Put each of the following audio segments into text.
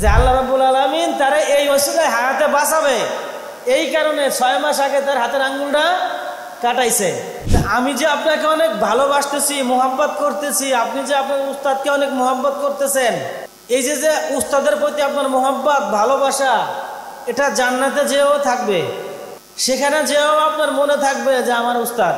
যে আল্লাহ রাব্বুল আলামিন তারা এই ওসিলায় হায়াতে বাঁচাবে, এই কারণে 6 মাস আগে তার হাতের আঙ্গুলটা কাটাইছে। আমি যে আপনাকে অনেক ভালোবাসতেছি, মোহাব্বত করতেছি, আপনি যে আপনার উস্তাদকে অনেক মোহাব্বত করতেছেন, এই যে যে উস্তাদের প্রতি আপনার মোহাব্বত ভালোবাসা, এটা জান্নাতে যেও থাকবে, সেখানে যেও আপনার মনে থাকবে যে আমার উস্তাদ।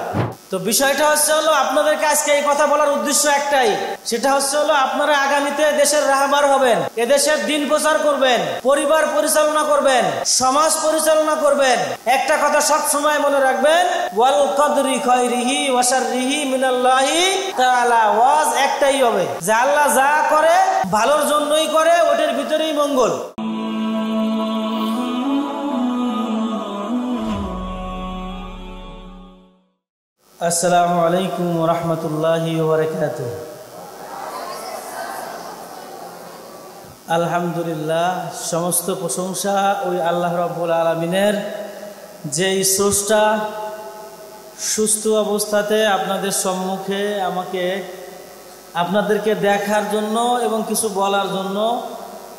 তো বিষয়টা হচ্ছে হলো, আপনাদেরকে আজকে এই কথা বলার উদ্দেশ্য একটাই, সেটা হচ্ছে হলো আপনারা আগামীতে দেশের রাহবার হবেন, এদেশের দিন প্রচার করবেন, পরিবার পরিচালনা করবেন, সমাজ পরিচালনা করবেন। একটা কথা সব সময় মনে রাখবেন, ওয়াল কদরি খায়রিহি ওয়া শাররিহি মিনাল্লাহি তাআলা। ওয়াজ একটাই হবে যে আল্লাহ যা করে ভালোর জন্যই করে, ওটার ভিতরেই মঙ্গল। আসসালামু আলাইকুম ওয়া রাহমাতুল্লাহি ওয়া বারাকাতুহু। আলহামদুলিল্লাহ, সমস্ত প্রশংসা ওই আল্লাহ রাব্বুল আলামিনের, যেই স্রষ্টা সুস্থ অবস্থাতে আপনাদের সম্মুখে আমাকে আপনাদেরকে দেখার জন্য এবং কিছু বলার জন্য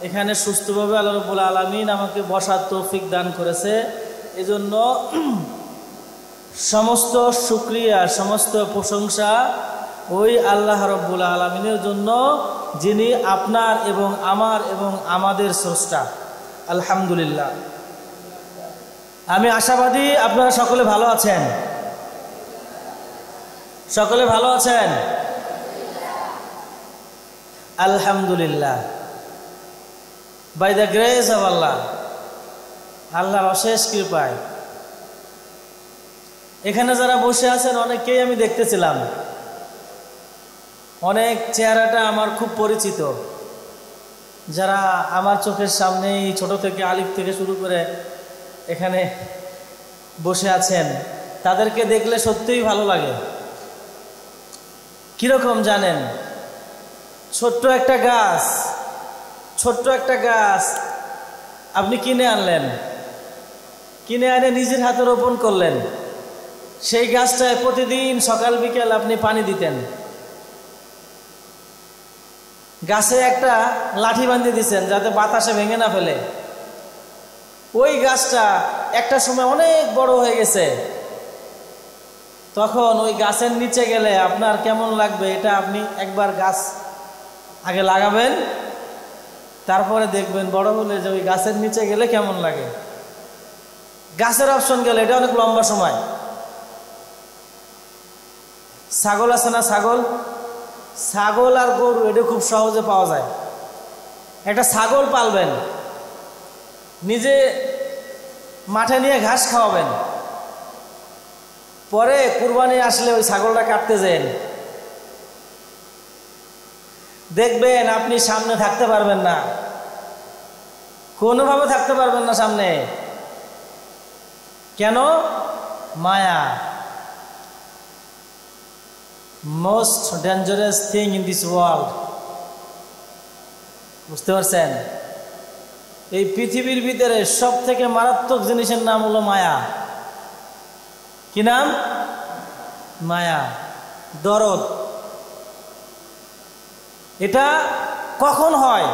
এখানে সুস্থভাবে আল্লাহ রাব্বুল আলামিন আমাকে বসার তৌফিক দান করেছে। এজন্য সমস্ত শুকরিয়া, সমস্ত প্রশংসা ওই আল্লাহ রাব্বুল আলামিনের জন্য, যিনি আপনার এবং আমার এবং আমাদের স্রষ্টা। আলহামদুলিল্লাহ। আমি আশাবাদী আপনারা সকলে ভালো আছেন, সকলে ভালো আছেন আলহামদুলিল্লাহ। বাই দ্য গ্রেস অফ আল্লাহ, আল্লাহর অশেষ কৃপায় এখানে যারা বসে আছেন অনেককেই আমি দেখতেছিলাম, অনেক চেহারাটা আমার খুব পরিচিত, যারা আমার চোখের সামনেই ছোট থেকে আলিফ থেকে শুরু করে এখানে বসে আছেন, তাদেরকে দেখলে সত্যিই ভালো লাগে। কিরকম জানেন, ছোট্ট একটা গাছ আপনি কিনে আনলেন, কিনে এনে নিজের হাতে রোপণ করলেন, সেই গাছটায় প্রতিদিন সকাল বিকেল আপনি পানি দিতেন, গাছে একটা লাঠি বাঁধিয়ে দিচ্ছেন যাতে বাতাসে ভেঙে না ফেলে। ওই গাছটা একটা সময় অনেক বড় হয়ে গেছে, তখন ওই গাছের নিচে গেলে আপনার কেমন লাগবে, এটা আপনি একবার গাছ আগে লাগাবেন, তারপরে দেখবেন বড় হলে যে ওই গাছের নিচে গেলে কেমন লাগে। গাছের অপশন গেলে এটা অনেক লম্বা সময়। ছাগল আছে না, ছাগল আর গরু, এটা খুব সহজে পাওয়া যায়। একটা ছাগল পালবেন, নিজে মাঠে নিয়ে ঘাস খাওয়াবেন, পরে কুরবানি আসলে ওই ছাগলটা কাটতে যান, দেখবেন আপনি সামনে থাকতে পারবেন না, কোনোভাবে থাকতে পারবেন না সামনে। কেন? মায়া। Most dangerous thing in this world. বুঝতে পারছেন? এই পৃথিবীর ভিতরে সব থেকে মারাত্মক জিনিসের নাম হলো মায়া। কি নাম? মায়া, দরদ। এটা কখন হয়?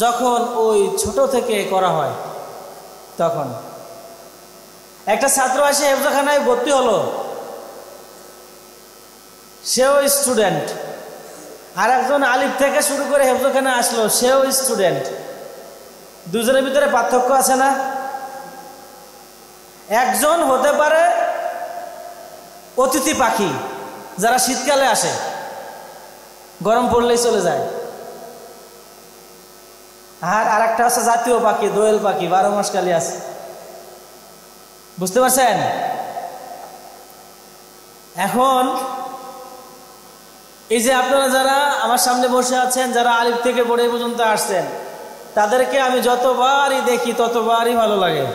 যখন ওই ছোট থেকে করা হয় তখন। একটা ছাত্র এসে হেফজখানায় ভর্তি হলো, সেও স্টুডেন্ট, আর একজন আলিফ থেকে শুরু করে হেফজখানা আসলো, সেও স্টুডেন্ট। দুজনের ভিতরে পার্থক্য আছে না? একজন হতে পারে অতিথি পাখি, যারা শীতকালে আসে, গরম পড়লেই চলে যায়, আর আরেকটা হচ্ছে জাতীয় পাখি, দোয়েল পাখি, 12 মাস কালি আছে। বুঝতে পারছেন? এখন এই যে আপনারা যারা আমার সামনে বসে আছেন, যারা আলিফ থেকে পড়ে পর্যন্ত আসছেন, তাদেরকে আমি যতবারই দেখি ততবারই ভালো লাগে,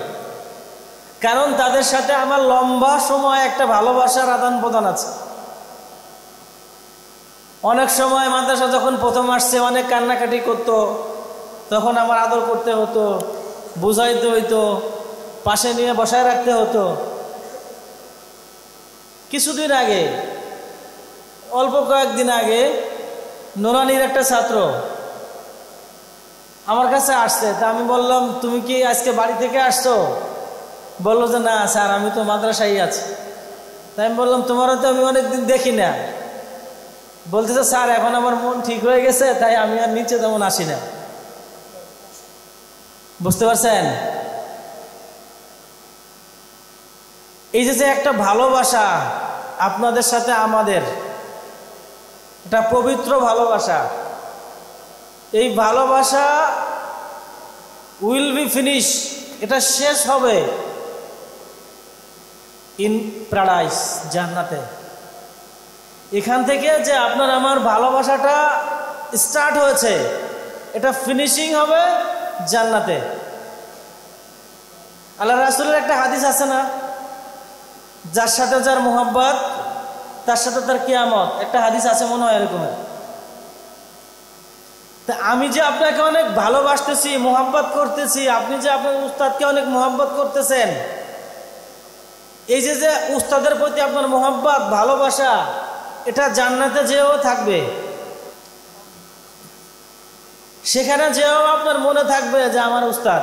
কারণ তাদের সাথে আমার লম্বা সময় একটা ভালোবাসার আদান প্রদান আছে। অনেক সময় মাদ্রাসা যখন প্রথম আসছে অনেক কান্নাকাটি করতো, তখন আমার আদর করতে হতো, বুঝাইতে হইতো, পাশে নিয়ে বসায় রাখতে হতো। কিছুদিন আগে, অল্প কয়েকদিন আগে, নোরানির একটা ছাত্র আমার কাছে আসছে। তা আমি বললাম, তুমি কি আজকে বাড়ি থেকে আসছো? বললো যে না স্যার, আমি তো মাদ্রাসায় আছি। তাই আমি বললাম, তোমারও তো আমি অনেকদিন দেখি না। বলতেছে স্যার, এখন আমার মন ঠিক হয়ে গেছে, তাই আমি আর নিচে তেমন আসি না। বুঝতে পারছেন? এই যে একটা ভালোবাসা আপনাদের সাথে আমাদের, এটা পবিত্র ভালোবাসা, এই ভালোবাসা উইল বি ফিনিশ, এটা শেষ হবে ইন প্যারাডাইস, জান্নাতে। এখান থেকে যে আপনার আমার ভালোবাসাটা স্টার্ট হয়েছে, এটা ফিনিশিং হবে জান্নাতে। আল্লাহ রাসূলের একটা হাদিস আছে না, যার সাথে যার মোহাব্বত তার সাথে তার কিয়ামত, একটা হাদিস আছে মনে হয় এরকমের। তা আমি যে আপনাকে অনেক ভালোবাসতেছি, মোহাব্বত করতেছি, আপনি যে আপনার উস্তাদকে অনেক মোহাব্বত করতেছেন, এই যে উস্তাদের প্রতি আপনার মোহাব্বত ভালোবাসা, এটা জান্নাতে যেও থাকবে। সেখানে যেও আপনার মনে থাকবে যে আমার উস্তাদ।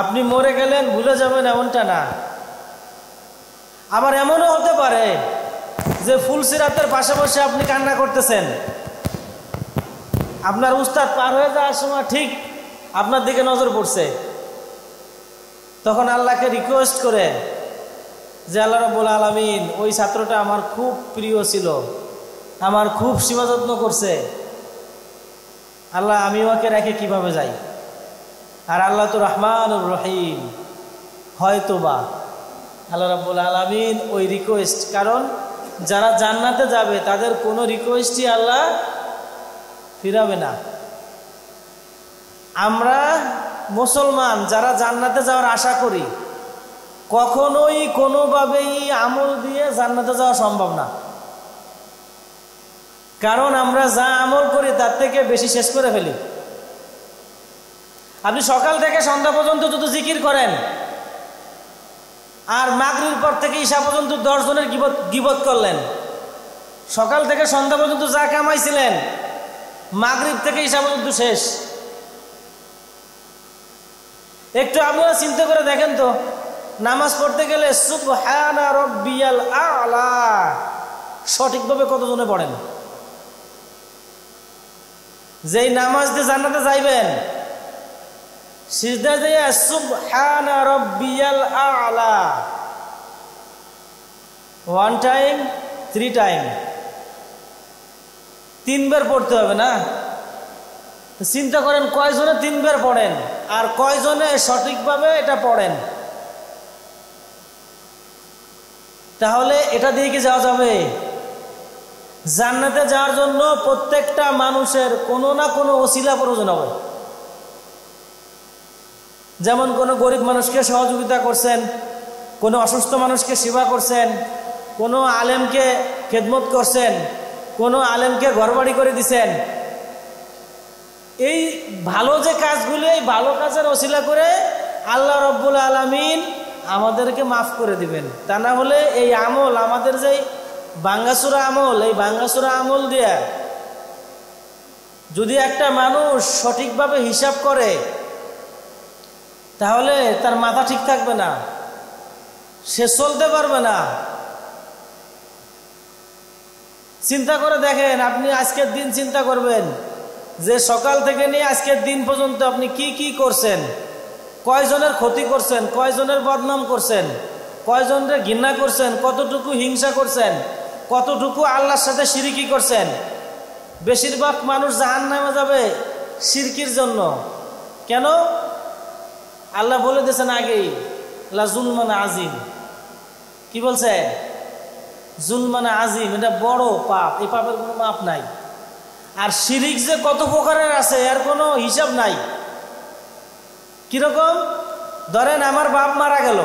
আপনি মরে গেলেন ভুলে যাবেন এমনটা না। আবার এমনও হতে পারে যে ফুলসিরাতের পাশাপাশি আপনি কান্না করতেছেন, আপনার উস্তাদ পার হয়ে যাওয়ার সময় ঠিক আপনার দিকে নজর পড়ছে, তখন আল্লাহকে রিকোয়েস্ট করে যে আল্লাহ রাব্বুল আলামিন, ওই ছাত্রটা আমার খুব প্রিয় ছিল, আমার খুব সেবা যত্ন করছে, আল্লাহ আমি ওকে রেখে কিভাবে যাই? আর আল্লাহ তো রহমানুর রহিম, হয়তোবা আল্লাহ রাব্বুল আলামিন ওই রিকোয়েস্ট, কারণ যারা জান্নাতে যাবে তাদের কোনো রিকোয়েস্টই আল্লাহ ফিরাবে না। আমরা মুসলমান যারা জান্নাতে যাওয়ার আশা করি, কখনোই কোনোভাবেই আমল দিয়ে জান্নাতে যাওয়া সম্ভব না। কারণ আমরা যা আমল করি তার থেকে বেশি শেষ করে ফেলি। আপনি সকাল থেকে সন্ধ্যা পর্যন্ত যদি জিকির করেন, আর মাগরিবের পর থেকে ঈশা পর্যন্ত 10 জনের গীবত করলেন, সকাল থেকে সন্ধ্যা পর্যন্ত যা কামাইছিলেন, মাগরিব থেকে ঈশা পর্যন্ত শেষ। একটু আপনারা চিন্তা করে দেখেন তো, নামাজ পড়তে গেলে সুবহানা রাব্বিয়াল আ'লা সঠিকভাবে কতজনে পড়েন? যেই নামাজ দিয়ে জান্নাতে যাইবেন, সিজদা দিয়ে সুবহানা রাব্বিয়াল আ'লা 1 টাইম 3 টাইম 3 বার পড়তে হবে না? চিন্তা করেন কয়জনে 3 বার পড়েন আর কয়জনে সঠিকভাবে এটা পড়েন। তাহলে এটা দিয়ে কি যাওয়া যাবে? জান্নাতে যাওয়ার জন্য প্রত্যেকটা মানুষের কোনো না কোনো ওসিলা প্রয়োজন হবে। যেমন কোনো গরিব মানুষকে সহযোগিতা করছেন, কোনো অসুস্থ মানুষকে সেবা করছেন, কোনো আলেমকে খেদমত করছেন, কোনো আলেমকে ঘরবাড়ি করে দিছেন। এই ভালো যে কাজগুলি, এই ভালো কাজের ওসিলা করে আল্লাহ রাব্বুল আলামিন আমাদেরকে মাফ করে দিবেন। তা না হলে এই আমল, আমাদের যে ভাঙ্গাচোরা আমল, এই ভাঙ্গাচোরা আমল দিয়ে যদি একটা মানুষ সঠিকভাবে হিসাব করে, তাহলে তার মাথা ঠিক থাকবে না, সে চলতে পারবে না। চিন্তা করে দেখেন, আপনি আজকের দিন চিন্তা করবেন যে সকাল থেকে নিয়ে আজকের দিন পর্যন্ত আপনি কি কি করছেন, কয়জনের ক্ষতি করছেন, কয়জনের বদনাম করছেন, কয়জনের ঘৃণা করছেন, কতটুকু হিংসা করছেন, কতটুকু আল্লাহর সাথে শিরকি করছেন। বেশিরভাগ মানুষ জাহান্নামে যাবে শিরকির জন্য। কেন? আল্লাহ বলে দিয়েছেন আগেই, লা যুলমান আজিম। কি বলছে? যুলমান আজিম, এটা বড় পাপ, এই পাপের কোনো মাপ নাই। আর শিরিক যে কত প্রকারের আছে এর কোনো হিসাব নাই। কিরকম? ধরেন আমার বাপ মারা গেল,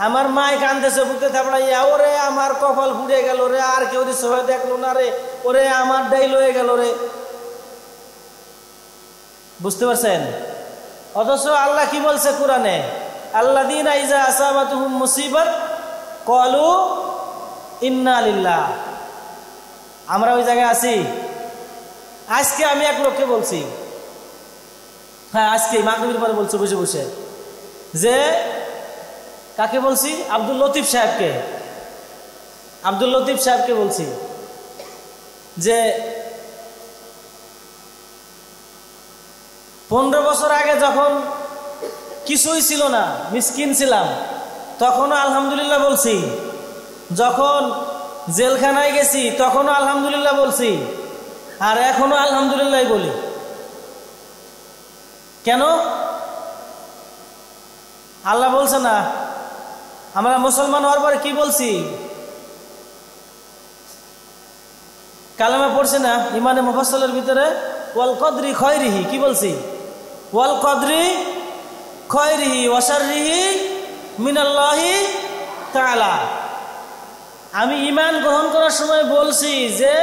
আমার মায় কান্দেছে বুকে থাপড়াইয়া, ওরে আমার কপাল ফুটে গেল রে, আর কেউ সবাই দেখলো না রে, ওরে আমার ডাইল হয়ে গেল রে। বুঝতে পারছেন? অথচ আল্লাহ কি বলছে কোরআনে? আল্লাযীনা ইযা আসাবাতুহুম মুসিবাত ক্বালু ইন্না লিল্লাহ। আমরা ওই জায়গায় আছি? আজকে আমি এক লোককে বলছি, হ্যাঁ আজকে মাগরিবের পরে বলছি বসে বসে, যে কাকে বলছি, আব্দুল লতিফ সাহেবকে বলছি যে 15 বছর আগে যখন কিছুই ছিল না, মিসকিন ছিলাম, তখনও আলহামদুলিল্লাহ বলছি, যখন জেলখানায় গেছি তখনও আলহামদুলিল্লাহ বলছি, আর এখনো আলহামদুলিল্লাহ বলি। কেন? আল্লাহ বলছে না? আমরা মুসলমান হওয়ার পরে কি বলছি? কালেমা পড়ছে না ইমানে মুফাসসালের ভিতরে, ওয়াল কদরি খয়রিহি, কি বলছি? ওয়াল কদরি খয়রিহি ওয়া শাররিহি মিনাল্লাহি তাআলা। আমি ঈমান গ্রহণ করার সময় বলছি যে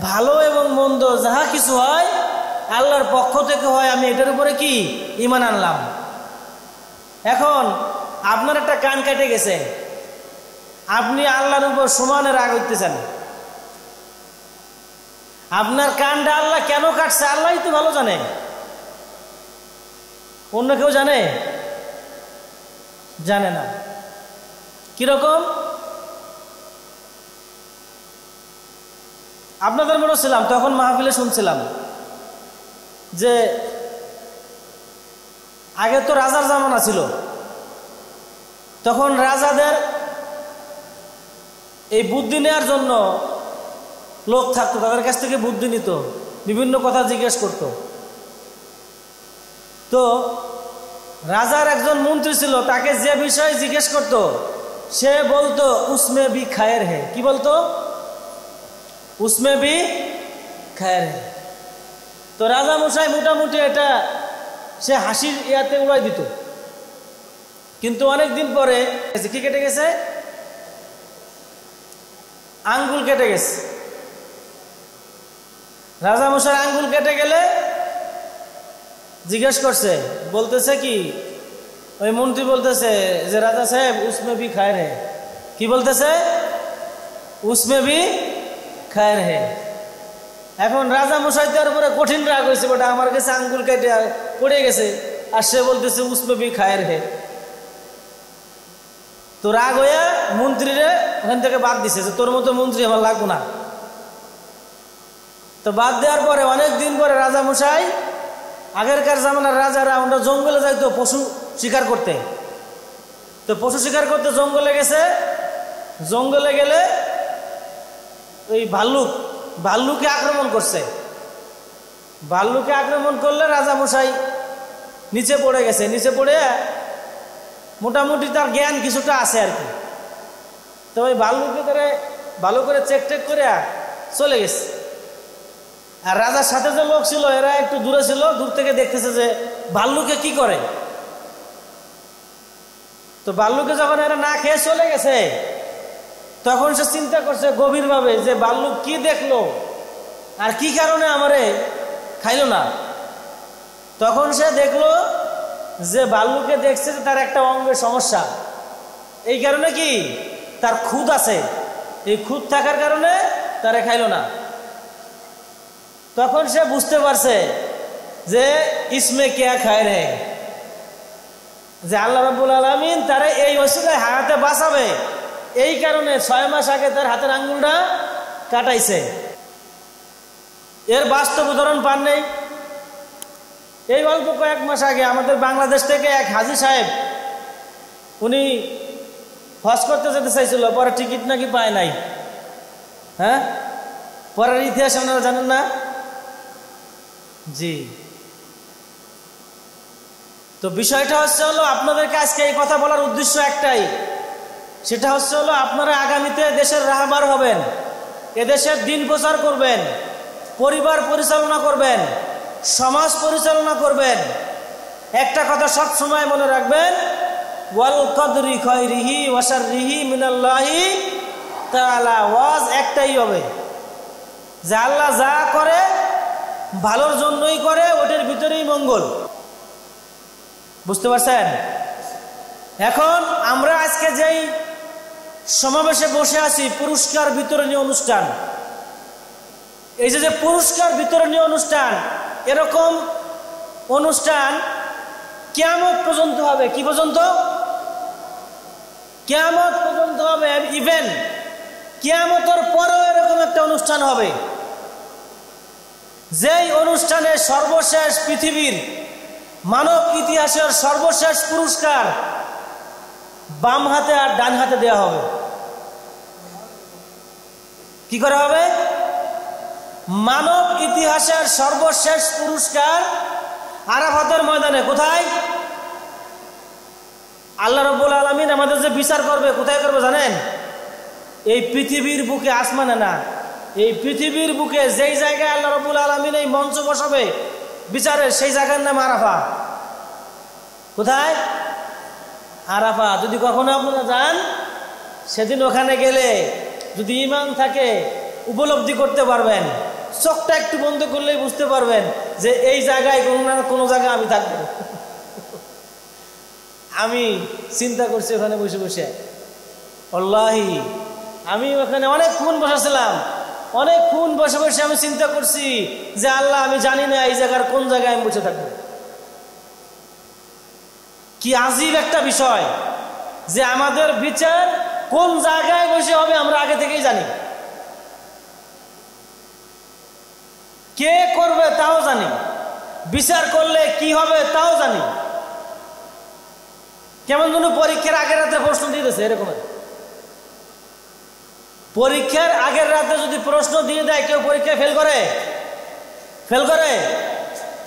ভালো এবং মন্দ যাহা কিছু হয় আল্লাহর পক্ষ থেকে হয়, আমি এটার উপরে কি ঈমান আনলাম। এখন আপনার একটা কান কেটে গেছে, আপনি আল্লাহর উপর সমানে রাগ হইতেছেন। আপনার কানটা আল্লাহ কেন কাটছে আল্লাহই তো ভালো জানে, অন্য কেউ জানে? জানে না। কিরকম? আপনাদের মনে ছিলাম তখন মাহফিলে শুনছিলাম যে আগে তো রাজার জামানা ছিল, তখন রাজাদের এই বুদ্ধি নেওয়ার জন্য লোক থাকতো, তাদের কাছ থেকে বুদ্ধি নিত, বিভিন্ন কথা জিজ্ঞেস করত। তো রাজার একজন মন্ত্রী ছিল, তাকে যে বিষয়ে জিজ্ঞেস করত সে বলতো উসমে বি খায়ের হে। কি বলতো? উসমে বি খায়ের হে। তো রাজা মশাই মোটামুটি এটা সে হাসির ইয়াতে উড়াই দিত। কিন্তু অনেকদিন পরে কি কেটে গেছে? আঙ্গুল কেটে গেছে। রাজা মশাই আঙ্গুল কেটে গেলে জিজ্ঞেস করছে, বলতেছে কি, ওই মন্ত্রী বলতেছে যে রাজা সাহেব উসমে বি খায়ের হে। কি বলতেছে? উসমে বি খায়ের হে। এখন রাজা মশাই তার উপরে কঠিন রাগ হয়েছে, বটা আমার কাছে আঙ্গুল কেটে পড়ে গেছে, আর সে বলতেছে উসমে বি খায়ের হে। তো রাগ হইয়া মন্ত্রীরে ওখান থেকে বাদ দিছে, যে তোর মতো মন্ত্রী আমার লাগবো না। তো বাদ দেওয়ার পরে অনেক দিন পরে রাজা মশাই, আগেরকার জামানার রাজারা আমরা জঙ্গলে যাইতো পশু শিকার করতে, তো পশু শিকার করতে জঙ্গলে গেছে। জঙ্গলে গেলে ওই ভাল্লুকে আক্রমণ করছে। ভাল্লুকে আক্রমণ করলে রাজা মশাই নিচে পড়ে গেছে। নিচে পড়ে মোটামুটি তার জ্ঞান কিছুটা আছে আর কি। তো ওই ভাল্লুকে ধরে ভালো করে চেক করে চলে গেছে। আর রাজার সাথে যে লোক ছিল এরা একটু দূরে ছিল, দূর থেকে দেখতেছে যে ভাল্লুকে কি করে। তো ভাল্লুকে যখন এরা না খেয়ে চলে গেছে, তখন সে চিন্তা করছে গভীরভাবে যে ভাল্লুক কি দেখলো আর কি কারণে আমারে খাইল না। তখন সে দেখলো যে ভাল্লুকে দেখছে যে তার একটা অঙ্গের সমস্যা, এই কারণে কি তার খুদ আছে, এই খুদ থাকার কারণে তারে খাইল না। তখন সে বুঝতে পারছে যে ইসমে কেয়া খায় রে, যে আল্লাহ রাব্বুল আলামিন তারে এই ওসিলায় হায়াতে বাঁচাবে, এই কারণে 6 মাস আগে তার হাতের আঙ্গুলটা কাটাইছে। এর বাস্তব উদাহরণ পান নেই? এই অল্প কয়েক মাস আগে আমাদের বাংলাদেশ থেকে এক হাজী সাহেব, উনি হজ করতে যেতে চাইছিল, পরে টিকিট নাকি পায় নাই। হ্যাঁ, পরের ইতিহাস আপনারা জানেন না? জি। তো বিষয়টা হচ্ছে হলো, আপনাদেরকে আজকে এই কথা বলার উদ্দেশ্য একটাই, সেটা হচ্ছে হলো আপনারা আগামীতে দেশের রাহবার হবেন, এদেশের দিন প্রচার করবেন, পরিবার পরিচালনা করবেন, সমাজ পরিচালনা করবেন। একটা কথা সব সময় মনে রাখবেন, ওয়াল কদরি খায়রিহি ওয়া শাররিহি মিনাল্লাহি তাআলা। ওয়াজ একটাই হবে যে আল্লাহ যা করে ভালোর জন্যই করে, ওটার ভিতরেই মঙ্গল। বুঝতে পারছেন? এখন আমরা আজকে যেই সমাবেশে বসে আছি, পুরস্কার বিতরণী অনুষ্ঠান, এই যে পুরস্কার বিতরণী অনুষ্ঠান, এরকম অনুষ্ঠান কিয়ামত পর্যন্ত হবে। কি পর্যন্ত? কিয়ামত পর্যন্ত হবে। ইভেন কিয়ামতের পরেও এরকম একটা অনুষ্ঠান হবে, যেই অনুষ্ঠানে সর্বশেষ পৃথিবীর মানব ইতিহাসের সর্বশেষ পুরস্কার বাম হাতে আর ডান হাতে দেওয়া হবে। কি করা হবে? মানব ইতিহাসের সর্বশেষ পুরস্কার আরাফাতের ময়দানে। কোথায়? আল্লাহ রাব্বুল আলামিন আমাদের যে বিচার করবে, কোথায় করবে জানেন? এই পৃথিবীর বুকে, আসমানে না, এই পৃথিবীর বুকে যেই জায়গায় আল্লাহ রাব্বুল আলামিন এই মঞ্চ বসাবে বিচারের, সেই জায়গার নাম আরাফা। কোথায়? আরাফা। যদি কখনো আপনারা যান, সেদিন ওখানে গেলে যদি ঈমান থাকে উপলব্ধি করতে পারবেন, চোখটা একটু বন্ধ করলেই বুঝতে পারবেন যে এই জায়গায় কোনো না কোনো জায়গায় আমি থাকবো। আমি চিন্তা করছি ওখানে বসে বসে, আল্লাহি আমি ওখানে অনেকক্ষণ বসেছিলাম, অনেকক্ষণ বসে বসে আমি চিন্তা করছি যে আল্লাহ, আমি জানি না এই জায়গার কোন জায়গায় আমি বসে থাকবো। কি আজীব একটা বিষয় যে আমাদের বিচার কোন জায়গায় বসে হবে আমরা আগে থেকেই জানি, কে করবে তাও জানি, বিচার করলে কি হবে তাও জানি। কেমন যেন পরীক্ষার আগের রাতে প্রশ্ন দিয়ে দিয়েছে এরকম। পরীক্ষার আগের রাতে যদি প্রশ্ন দিয়ে দেয়, কেউ পরীক্ষায় ফেল করে? ফেল করে।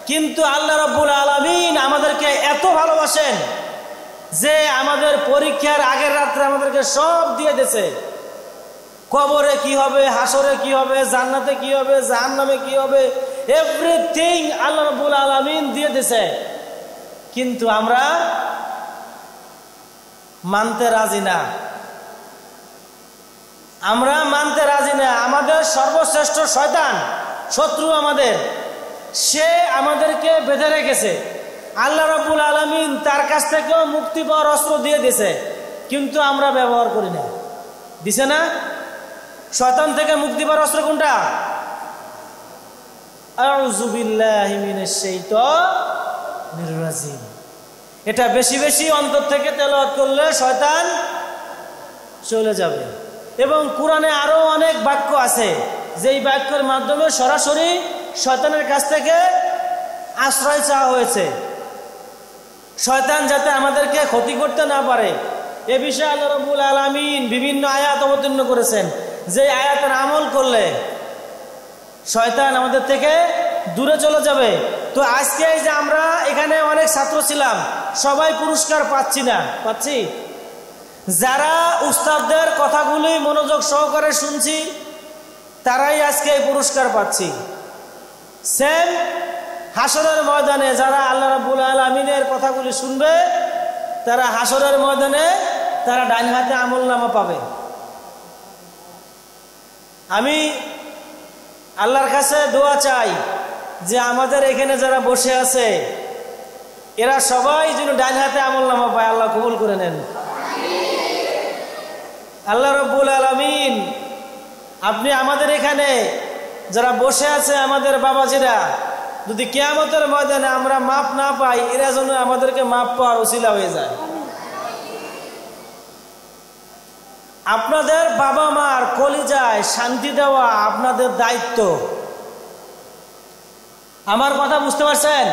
কিন্তু আল্লাহ রাব্বুল আলামিন আমাদেরকে এত ভালোবাসেন যে আমাদের পরীক্ষার আগের রাত্রে আমাদেরকে সব দিয়ে দিয়েছে। কবরে কি হবে, হাসরে কি হবে, জান্নাতে কি হবে, জাহান্নামে কি হবে, এভরিথিং আল্লাহ রাব্বুল আলামিন দিয়ে দিয়েছে। কিন্তু আমরা মানতে রাজি না, আমরা মানতে রাজি না। আমাদের সর্বশ্রেষ্ঠ শয়তান, শত্রু আমাদের, সে আমাদেরকে বেঁধে রেখেছে। আল্লাহ রাব্বুল আলামিন তার কাছ থেকেও মুক্তি পাওয়ার অস্ত্র দিয়ে দিয়েছে, কিন্তু আমরা ব্যবহার করি না। দিছে না? শয়তান থেকে মুক্তি পাওয়ার অস্ত্র কোনটা? আউযু বিল্লাহি মিনাশ শাইতানির রাজিম। এটা বেশি বেশি অন্তর থেকে তেলাওয়াত করলে শয়তান চলে যাবে। এবং কোরআনে আরো অনেক বাক্য আছে যেই বাক্যের মাধ্যমে সরাসরি শয়তানের কাছ থেকে আশ্রয় চাওয়া হয়েছে, শয়তান যাতে আমাদেরকে ক্ষতি করতে না পারে। এ বিষয়ে আল্লাহ রাব্বুল আলামিন বিভিন্ন আয়াত অবতীর্ণ করেছেন, যে আয়াতের আমল করলে শয়তান আমাদের থেকে দূরে চলে যাবে। তো আজকে যে আমরা এখানে অনেক ছাত্র ছিলাম, সবাই পুরস্কার পাচ্ছি না? পাচ্ছি। যারা উস্তাদদের কথাগুলি মনোযোগ সহকারে শুনছি, তারাই আজকে এই পুরস্কার পাচ্ছি। সেম হাসরের ময়দানে যারা আল্লাহ রাব্বুল আলামিনের কথাগুলি শুনবে, তারা হাসরের ময়দানে তারা ডান হাতে আমলনামা পাবে। আমি আল্লাহর কাছে দোয়া চাই যে আমাদের এখানে যারা বসে আছে এরা সবাই যেন ডান হাতে আমলনামা পায়। আল্লাহ কবুল করে নেন। আল্লাহ রাব্বুল আলামিন, আপনি আমাদের এখানে যারা বসে আছে আমাদের বাবাজিরা, যদি কিয়ামতের ময়দানে আমরা মাপ না পাই, এরা যেন আমাদেরকে মাপ পাওয়ার উসিলা হয়ে যায়। আপনাদের বাবা মার কলিজায় শান্তি দেওয়া আপনাদের দায়িত্ব। আমার কথা বুঝতে পারছেন?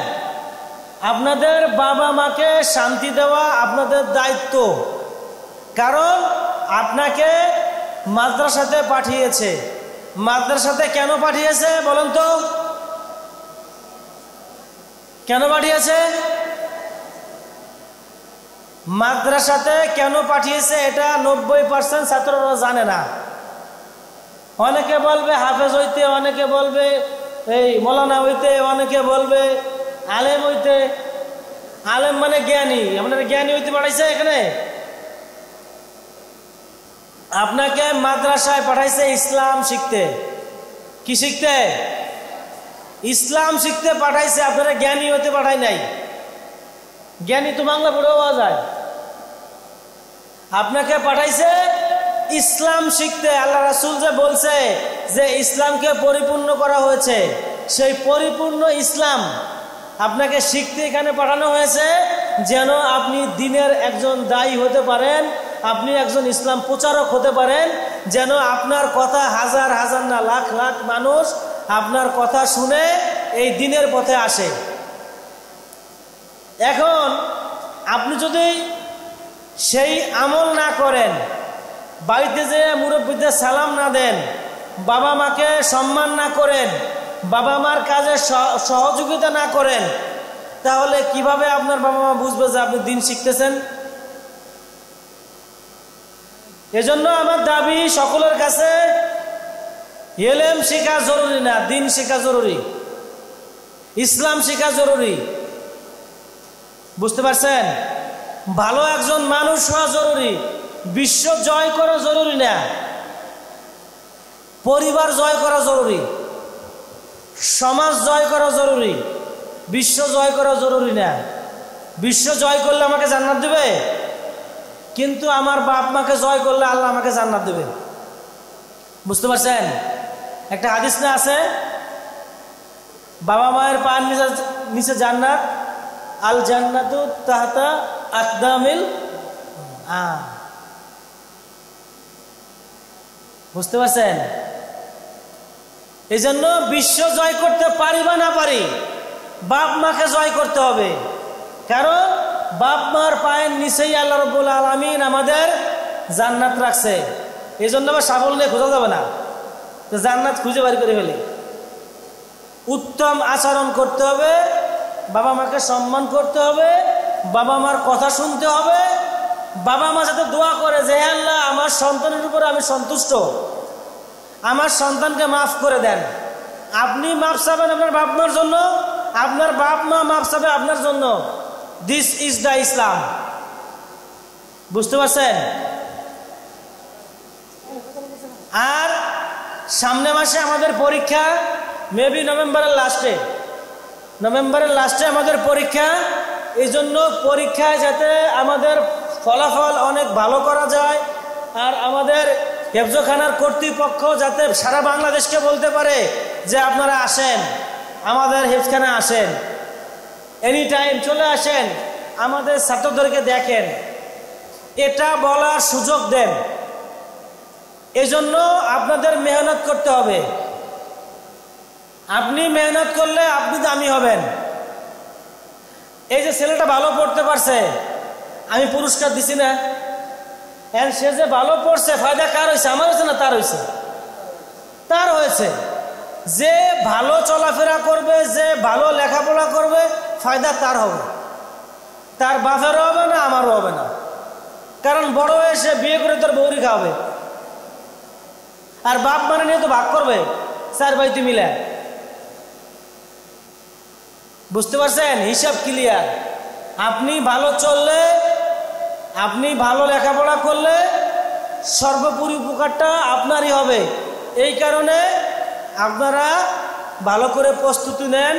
আপনাদের বাবা মাকে শান্তি দেওয়া আপনাদের দায়িত্ব। কারণ আপনাকে মাদ্রাসাতে পাঠিয়েছে। মাদ্রাসাতে কেন পাঠিয়েছে বলেন তো? কেন পাঠিয়েছে? মাদ্রাসাতে কেন পাঠিয়েছে এটা 90% ছাত্ররা জানে না। অনেকে বলবে হাফেজ হইতে, অনেকে বলবে এই মৌলানা হইতে, অনেকে বলবে আলেম হইতে। আলেম মানে জ্ঞানী। আপনার জ্ঞানী হইতে পাঠাইছে এখানে? আপনাকে মাদ্রাসায় পাঠাইছে ইসলাম শিখতে। কি শিখতে? ইসলাম শিখতে পাঠাইছে। আপনারা জ্ঞানী হতে পাঠাই নাই। জ্ঞানী তো বাংলা পড়েও পাওয়া যায়। আপনাকে পাঠাইছে ইসলাম শিখতে আল্লাহ রাসূল যে বলছে যে ইসলামকে পরিপূর্ণ করা হয়েছে, সেই পরিপূর্ণ ইসলাম আপনাকে শিখতে এখানে পাঠানো হয়েছে, যেন আপনি দ্বীনের একজন দায়ী হতে পারেন, আপনি একজন ইসলাম প্রচারক হতে পারেন, যেন আপনার কথা হাজার হাজার না লাখ লাখ মানুষ আপনার কথা শুনে এই দ্বীনের পথে আসে। এখন আপনি যদি সেই আমল না করেন, বাড়িতে যে মুরব্বীদের সালাম না দেন, বাবা মাকে সম্মান না করেন, বাবা মার কাজে সহযোগিতা না করেন, তাহলে কিভাবে আপনার বাবা মা বুঝবে যে আপনি দ্বীন শিখতেছেন? এজন্য আমার দাবি সকলের কাছে, ইলম শেখা জরুরি না, দ্বীন শেখা জরুরি, ইসলাম শেখা জরুরি। বুঝতে পারছেন? ভালো একজন মানুষ হওয়া জরুরি, বিশ্ব জয় করা জরুরি না, পরিবার জয় করা জরুরি, সমাজ জয় করা জরুরি, বিশ্ব জয় করা জরুরি না। বিশ্ব জয় করলে আমাকে জান্নাত দেবে, কিন্তু আমার বাপ মাকে জয় করলে আল্লাহ আমাকে জান্নাত দেবে। বুঝতে পারছেন? একটা হাদিস না আছে, বাবা মায়ের পায়ের নিচে জান্নাত, আল জান্নাতু তাহতা আকদামিল। বুঝতে পারছেন? এই জন্য বিশ্ব জয় করতে পারি বা না পারি, বাপ মাকে জয় করতে হবে। কারণ বাপ মার পায়ের নিচেই আল্লাহ রাব্বুল আলামিন আমাদের জান্নাত রাখছে। এই জন্য আবার সাফল্য খোঁজা যাবে না, জান্নাত খুঁজে বাড়ি করে ফেলে। উত্তম আচরণ করতে হবে, বাবা মাকে সম্মান করতে হবে, বাবা মার কথা শুনতে হবে। বাবা মা যাতে দোয়া করে যে আল্লাহ আমার সন্তানের উপর আমি সন্তুষ্ট, আমার সন্তানকে মাফ করে দেন। আপনি মাফ চাবেন আপনার বাপ মার জন্য, আপনার বাপ মা মাফ চাবে আপনার জন্য। দিস ইজ দ্য ইসলাম। বুঝতে পারছেন? আর সামনে মাসে আমাদের পরীক্ষা, মেবি নভেম্বরের লাস্টে আমাদের পরীক্ষা। এই জন্য পরীক্ষায় যাতে আমাদের ফলাফল অনেক ভালো করা যায়, আর আমাদের হেফজখানার কর্তৃপক্ষ যাতে সারা বাংলাদেশকে বলতে পারে যে আপনারা আসেন, আমাদের হেফজখানা আসেন, এনি টাইম চলে আসেন, আমাদের ছাত্রদেরকে দেখেন, এটা বলার সুযোগ দেন। এজন্য আপনাদের মেহনত করতে হবে। আপনি মেহনত করলে আপনি দামি হবেন। এই যে ছেলেটা ভালো পড়তে পারছে, আমি পুরস্কার দিছি না, সে যে ভালো পড়ছে ফায়দা কার হয়েছে? আমার হয়েছে না তার হয়েছে? তার হয়েছে। যে ভালো চলাফেরা করবে, যে ভালো লেখাপড়া করবে, ফায়দা তার হবে, তার বাপেরও হবে না, আমারও হবে না। কারণ বড় হয়ে সে বিয়ে করে তোর বউরি খাওয়াবে, আর বাপ মানে নিয়ে তো ভাগ করবে 4 ভাই তুই মিলে। বুঝতে পারছেন? হিসাব ক্লিয়ার। আপনি ভালো চললে, আপনি ভালো লেখাপড়া করলে সর্বোপরি উপকারটা আপনারই হবে। এই কারণে আপনারা ভালো করে প্রস্তুতি নেন,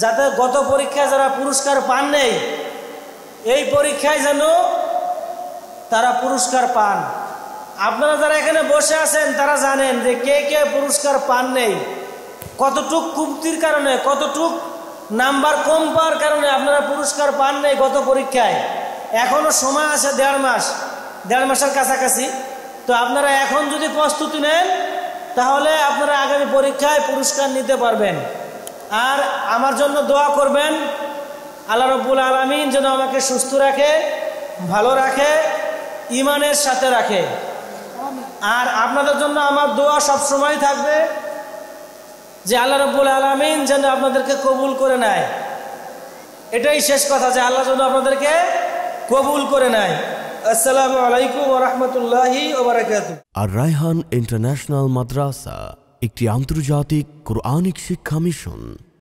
যাতে গত পরীক্ষায় যারা পুরস্কার পান নেই, এই পরীক্ষায় যেন তারা পুরস্কার পান। আপনারা যারা এখানে বসে আছেন তারা জানেন যে কে কে পুরস্কার পান নেই, কতটুক কুপ্তির কারণে, কতটুক নাম্বার কম পাওয়ার কারণে আপনারা পুরস্কার পান নেই গত পরীক্ষায়। এখনো সময় আছে 1.5 মাসের কাছাকাছি। তো আপনারা এখন যদি প্রস্তুতি নেন, তাহলে আপনারা আগামী পরীক্ষায় পুরস্কার নিতে পারবেন। আর আমার জন্য দোয়া করবেন, আল্লাহ রাব্বুল আলামিন যেন আমাকে সুস্থ রাখে, ভালো রাখে, ইমানের সাথে রাখে। আর আপনাদের জন্য আমার দোয়া সব সময় থাকবে যে আল্লাহ রাব্বুল আলামিন যেন আপনাদেরকে কবুল করে নেয়। এটাই শেষ কথা, যে আল্লাহ যেন আপনাদেরকে কবুল করে নেয়। আসসালামু আলাইকুম ওয়া রাহমাতুল্লাহি ওয়া বারাকাতুহু। আর রায়হান ইন্টারন্যাশনাল মাদ্রাসা একটি আন্তর্জাতিক কোরআনিক শিক্ষা মিশন।